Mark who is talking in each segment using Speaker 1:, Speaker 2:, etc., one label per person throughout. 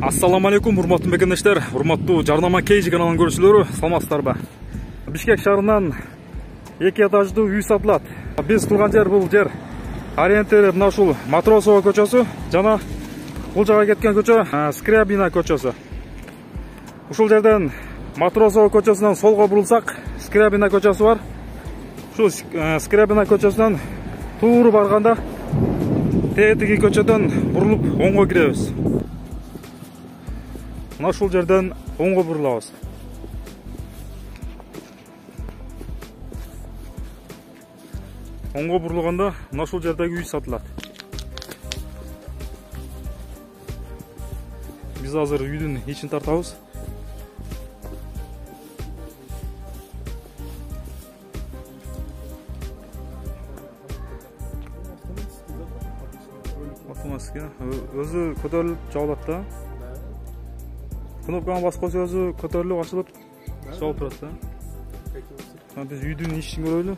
Speaker 1: Assalamu alaikum, урматтуу мекендештер, урматтуу Жарнама Кейжи каналынын көрүүчүлөрү, саламатсыздарбы? Бишкек шаарынан 2 этаждуу үй сатылат. Биз турган жер бул жер ориентири мына ушул Матросова көчөсү жана бул жака кеткен көчө Скрябина көчөсү. Ушул жерден Матросова көчөсүнөн солго бурулсак, Скрябина көчөсү бар. Ушул Скрябина көчөсүнөн тууру барганда тетиги көчөдөн бурулуп оңго киребиз. Мына ушул жерден оңго бурулабыз. Оңго бурулганда мына ушул жердеги үй сатылат. Биз азыр үйдүн ичин тартабыз. Автоматика өзү көтөрүлүп жабылат да. Кнопканы басып койсо өзү көтөрүлүп ачылып жабылып турат да. Биз үйдүн ишин көрөлү.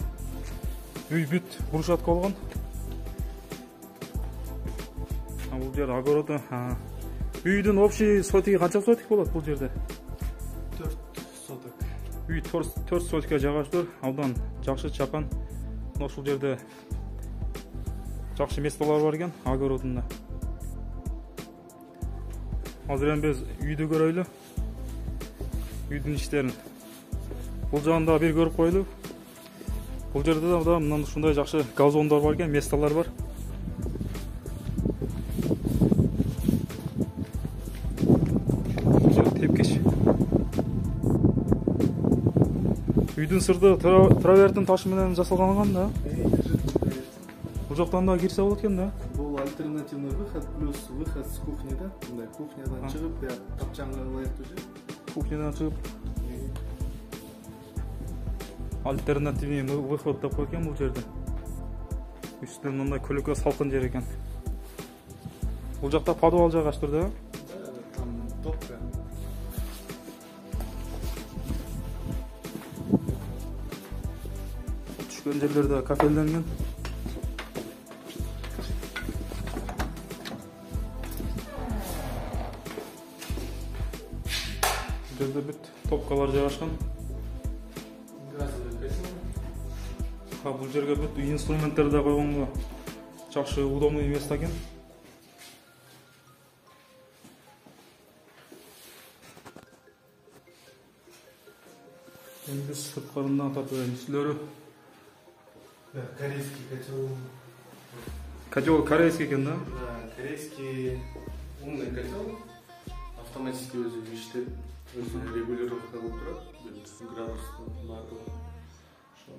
Speaker 1: Үй бүт брусчатка болгон. Бул жер огороду. Үйдүн общий сотиги канча сотик болот бул жерде?
Speaker 2: 4 сотик.
Speaker 1: Үй 4 сотикке жайгаштыр. Абдан жакшы чакан. Ушул жерде жакшы местолор бар экен огородунда. Азыр эми биз үйдү көрөйлү. Үйдүн иштерин. Бул жагында бир көрүп койлу. Бул жерде да мындан ушундай жакшы газондор бар экен, местолор бар. Тепкич. Үйдүн сырты траверттин ташы менен жасалган да. Бул жактан да кирсе болот экен да.
Speaker 2: Бул альтернативный выход плюс выход с кухни, да? Мындай кухнядан чыгып, тапчанга ылайыктуу жер.
Speaker 1: Кухнядан чыгып. Альтернативный выход деп койген бул жерде. Үстүнөн мындай көлөкө салкын жер экен. Бул жакта подвал жайгаштыр да?
Speaker 2: Там топка.
Speaker 1: Түшкөн жерлерде кафелденген. Жерде бүт топкалар жайгашкан. Бул жерге бүт инструменттер да койгонго жакшы удобный место экен. Эми биз сырткарынан тартып элчилөрү.
Speaker 2: Корейский котел.
Speaker 1: Котел корейский экен да?
Speaker 2: Да, корейский умный котел. Автоматически өзү иштеп, өзү регулировка кылып турат. Градус бардыгы.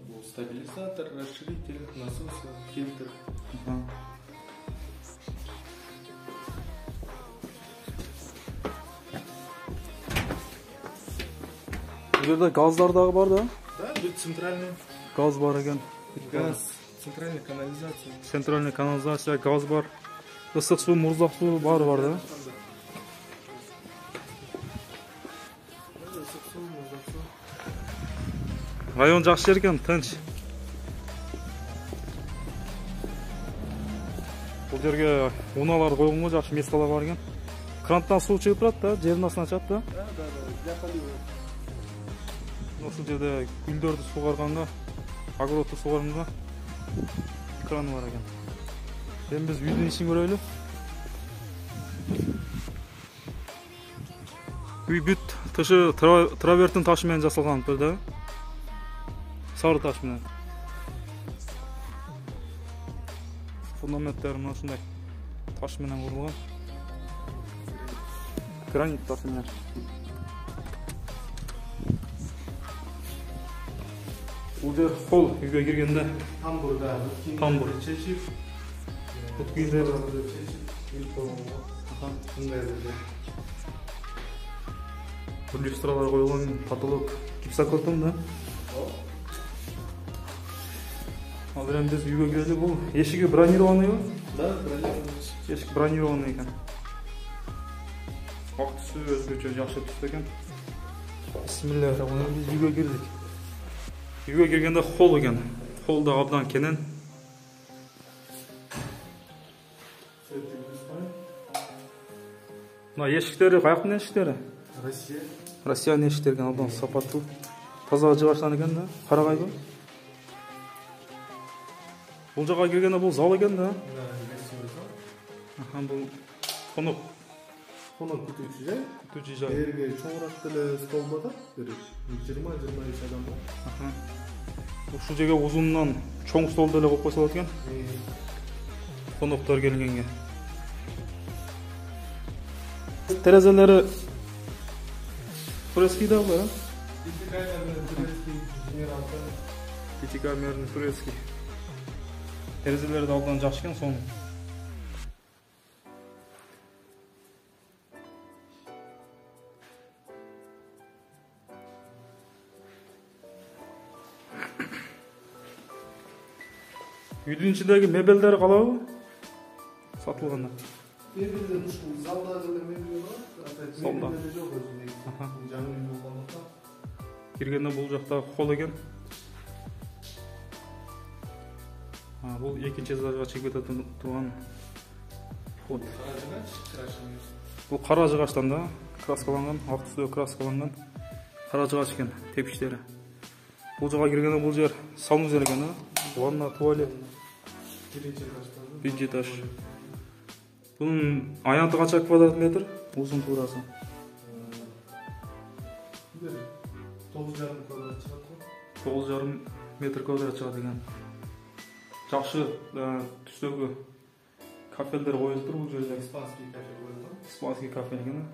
Speaker 2: Бул стабилизатор, расширитель, насос, фильтр.
Speaker 1: Бул жерде газдар дагы бар да?
Speaker 2: Да, тут центральный
Speaker 1: Газ бар экен.
Speaker 2: газ, центральная канализация.
Speaker 1: Центральный канализация, газ бар. Ысык суу, мурзак суу баары бар да? Район жакшы жер экен, тынч. Бул жерге унаалар койгонго жакшы местолор бар экен. Кранттан суу чыгып турат да, жердин астына чат да.
Speaker 2: Да, для полива.
Speaker 1: Ошол жерде гүлдөрдү сугарганда, огородду сугарганда краны бар экен. Эми биз үйдүн ишин көрөлү. Үй бүт тышы траверттин ташы менен жасалган да. Сары таш менен. Фундаменттер мына ушундай таш менен курулган. Гранит ташы менен. Бул жер холл үйгө киргенде
Speaker 2: Тамбур, да.
Speaker 1: Тамбур.
Speaker 2: Чечип.
Speaker 1: Бут кийиндер
Speaker 2: Чечип. Мындай жерде.
Speaker 1: люстралар койгон, потолок гипсокартон да. Азыр эми биз үйгө кирели. Бул эшиги бронированныйбы?
Speaker 2: Да, бронированный.
Speaker 1: Эшик бронированный экен. Ак түсү өзгөчө жакшы түстө экен. Бисмиллахиррахманиррахим. Биз үйгө кирдик. Үйгө киргенде холл экен. Холл да абдан кенен. Мына эшиктери каяктын эшиктери?
Speaker 2: Россия.
Speaker 1: Россиянын эшиктери экен, абдан сапаттуу. Таза жыгачтан экен да, карагайбы? Бул жака киргенде бул зал экен да. Бул конок.
Speaker 2: Конок күтүүчү жай.
Speaker 1: Күтүүчү жай.
Speaker 2: Жерге чоңураак деле стол бар. 20-23 адам бар.
Speaker 1: Ушул жерге узунунан чоң стол деле коюп койсо болот экен. Коноктор келгенге. Терезелери турецкий да бар, а? Пятикамерный турецкий. Терезелери да абдан жакшы экен, сону. Үйдүн ичиндеги мебелдери калабы? Сатылганда.
Speaker 2: Мебелдер ушул залда деле мебел бар.
Speaker 1: Залда.
Speaker 2: Мебел жок өзүнүн. Жаңы үй болгондуктан.
Speaker 1: Киргенде бул жакта холл экен. Бул экинчи этажга чыгып кете турган вход. Бул кара жыгачтан да, краскаланган, ак түстө краскаланган кара жыгач экен, тепиштери. Бул жака киргенде бул жер санузел экен, ванна, туалет. Биринчи этаж. Bunun ayanты kaça kvadrat metr? Uzun tuğrası.
Speaker 2: 9,5 kvadrat çıkarttı.
Speaker 1: 9,5 metr kvadrat çıkarttı ekan. Жақсы түстөгү кафелер коюлуп тур бул жерде.
Speaker 2: Испанский кафе коюлган.
Speaker 1: Испанский кафе экен.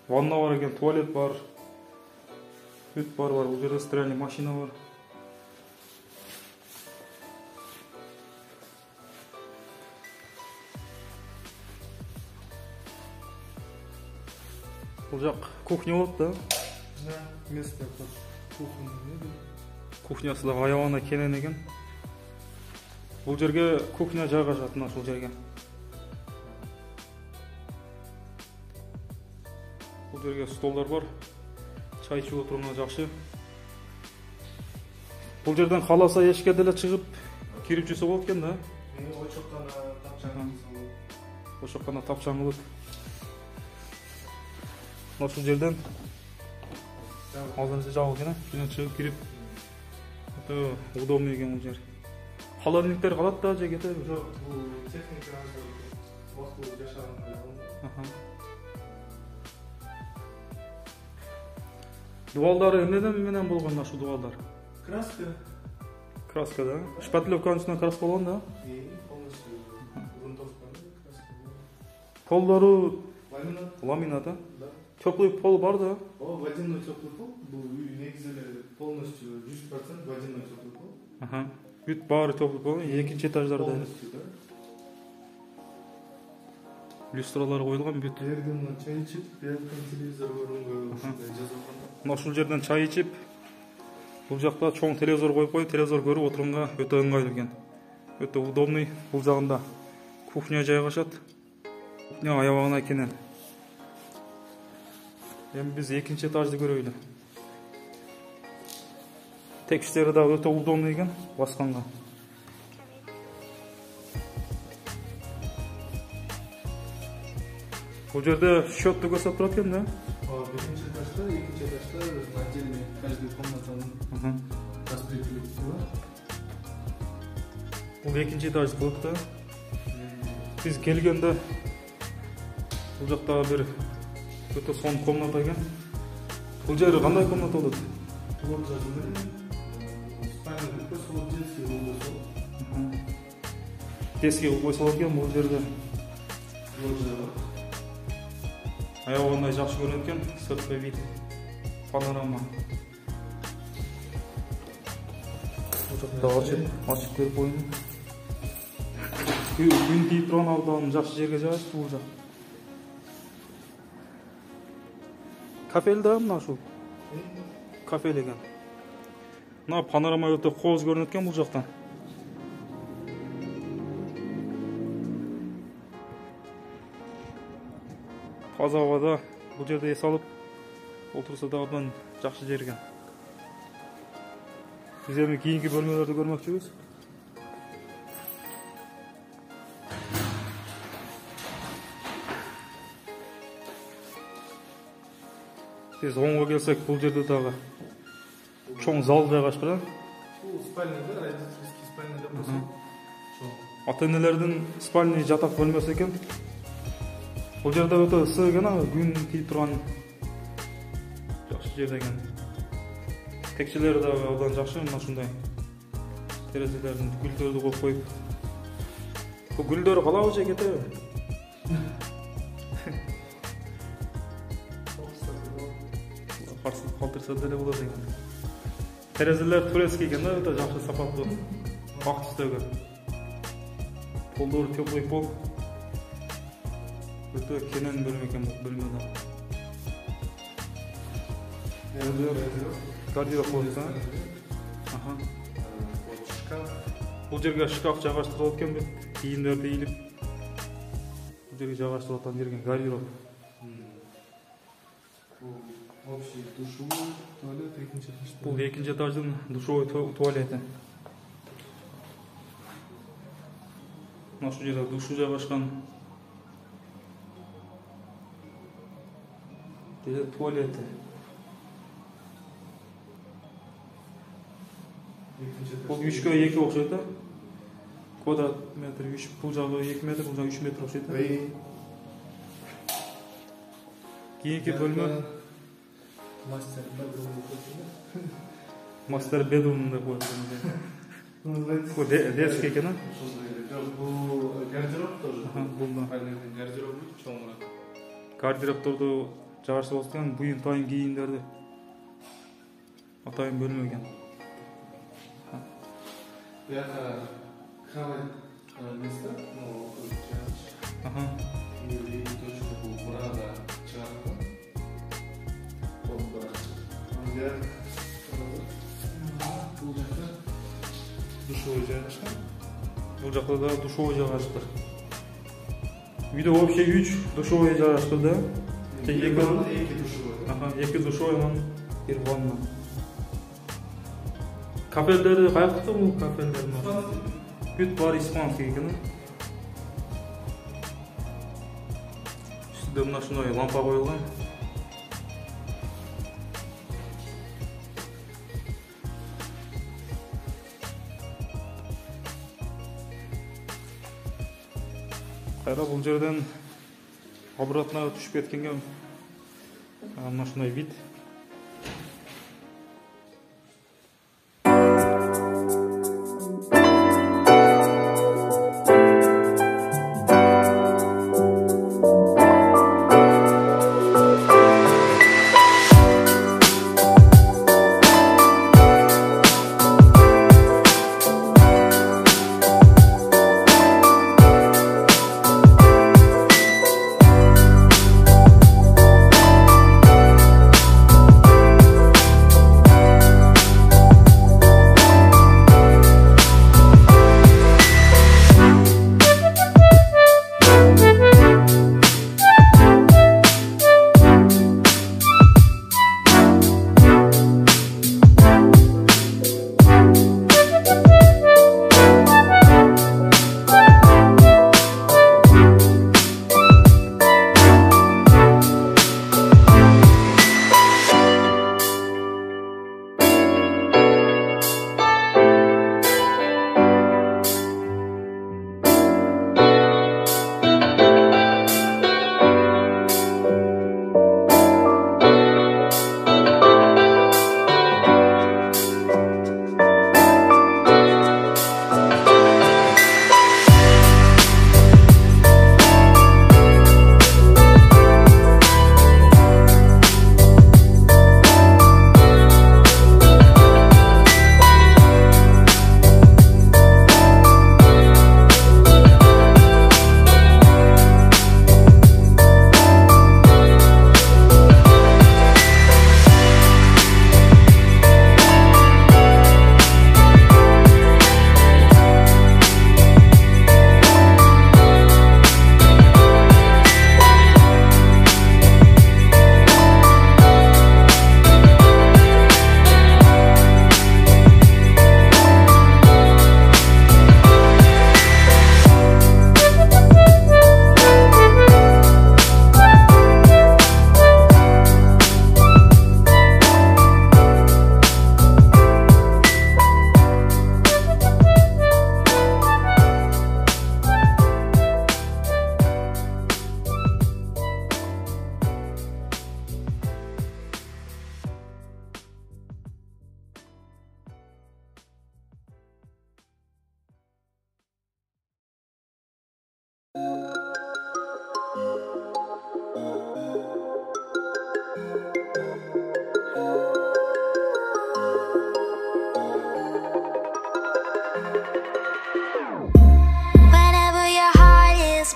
Speaker 1: Ванна бар экен, туалет бар. Үт бар, бул жерде стиральный машина бар. Бул жак кухня болот да.
Speaker 2: Место под кухней.
Speaker 1: Кухнясы да аябана кенен экен. Бул жерге кухня жайгашат, мына ушул жерге. Бул жерге столдар бар. Чай ичип отурууна жакшы. Бул жерден кааласа эшикке деле чыгып кирип жүрсө болот экен да.
Speaker 2: Очоккана тапчаң.
Speaker 1: Ошоккана тапчаң болот. Мына ушул жерден алдыңызда жабык экен, жана чыгып кирип. Өтө удобный экен бул жер. Холодильниктер калат да же кетеби?
Speaker 2: Жок, бул техника вакыт жашаган.
Speaker 1: Дубалдары эмнеден менен болгон ушул дубалдар?
Speaker 2: Краска.
Speaker 1: Краска да. Шпатлевканын үстүнө краска болгон да.
Speaker 2: Полностью грунтовка краска.
Speaker 1: Полдору
Speaker 2: Ламинат.
Speaker 1: Ламинат, да?
Speaker 2: Да.
Speaker 1: Теплый пол бар да?
Speaker 2: Водяной теплый пол. Бул үй негизинен полностью 100% водяной теплый пол.
Speaker 1: Бүт баары теплый пол, экинчи этаждарда.
Speaker 2: Полностью, да.
Speaker 1: Люстралар коюлган бүт.
Speaker 2: Жерден чай ичип, бияктан телевизор көргөнгө ушундай жазылган.
Speaker 1: Мына ушул жерден чай ичип, бул жакта чоң телевизор коюп, телевизор көрүп отурганга өтө ыңгайлуу экен. Өтө удобный. Бул жагында кухня жайгашат. Кухня аябагына кенен. Эми биз экинчи этажды көрөйлү. Текстери да өтө удобный экен басканга. Бул жерде счетту көрсөтүп турат экен да?
Speaker 2: Биринчи этажда, экинчи этажда отдельный каждый комнатанын распределитель бар.
Speaker 1: Бул экинчи этаж кылып да. Биз келгенде бул жакта бир өтө сонун комната экен. Бул жер кандай комната болот?
Speaker 2: Бул жерде спальня көрсө болот, детский болсо.
Speaker 1: Детский кылып койсо болот экен бул жерде.
Speaker 2: Бул жерде
Speaker 1: Аябагандай жакшы көрүнөт экен, сырткы вид, панорама. Бул жакта ачып көрүп коюн. Күн тийип турган абдан жакшы жерге жайгашты бул жак. Кафел да мына ушул. Кафел экен. Мына панорама өтө кооз көрүнөт экен бул жактан. Таза абада бул жерде эс алып отурса да абдан жакшы жер экен. Биз эми кийинки бөлмөлөрдү көрмөкчүбүз. Biz оңға келсек, бұл жерде дағы чоң зал жайғашты.
Speaker 2: Бұл спальныйда, родительский спальныйда болсын.
Speaker 1: Ата-енелердің спальный жатақ бөлмесі екен. Бұл жерде өте ысы екен, күн тиіп тұрған жақсы жер екен. Текшелері де одан жақсы, мына шындай терезелердің гүлдерді қойып қойып. Бұл гүлдері қалау же кетеді. Қарсыз қалтырса дәлі болады екен. Терезелер турецкий екен, өте жақсы сапатлы. Ақ түстегі. Полдары теплый пол. Өте кенен бөлме екен бұл бөлмеде. Гардероб қойса. Бұл жерге шкаф жағаштырылып екен бе? Киімдерді иіліп. Бұл жерге жағаштырылған жерген гардероб.
Speaker 2: Общий душевой туалет, екінші этажда.
Speaker 1: Бұл екінші этаждың душевой туалеті. Мына шу жерде душу жайғашқан. Туалеті. Бұл 3-ке 2 оқшайды. Квадрат метр 3, бұл жағы 2 метр, бұл жағы 3 метр оқшайды. Кейінгі бөлме. Мастер бедрум деп қойды. Бұл детский екен,
Speaker 2: Бұл гардероб тоже.
Speaker 1: Бұл да.
Speaker 2: Гардероб өте чоңырақ.
Speaker 1: Гардеробтарды жағаштырып отырған бұйым тайын киімдерді атайын бөлме екен.
Speaker 2: Бұяққа кровать место, но
Speaker 1: Ага.
Speaker 2: и точно бұл бұрада шығарған. Бұл бұрада. Бұл жақта душевой жайғашқан.
Speaker 1: Бұл жақта да душевой жайғашты. Үйде вообще 3 душевой жайғашты да.
Speaker 2: Екі душевой.
Speaker 1: Ага, 2 душевой ман, 1 ванна. Кафелдері қаяқты бұл кафелдері? Бүт бар испанский екен. Үстіде мына шынай лампа қойылған. Қайра бұл жерден обратно түшіп кеткенге мына шынай вид.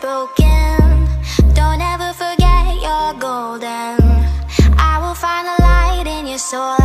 Speaker 3: broken. Don't ever forget you're golden. I will find the light in your soul.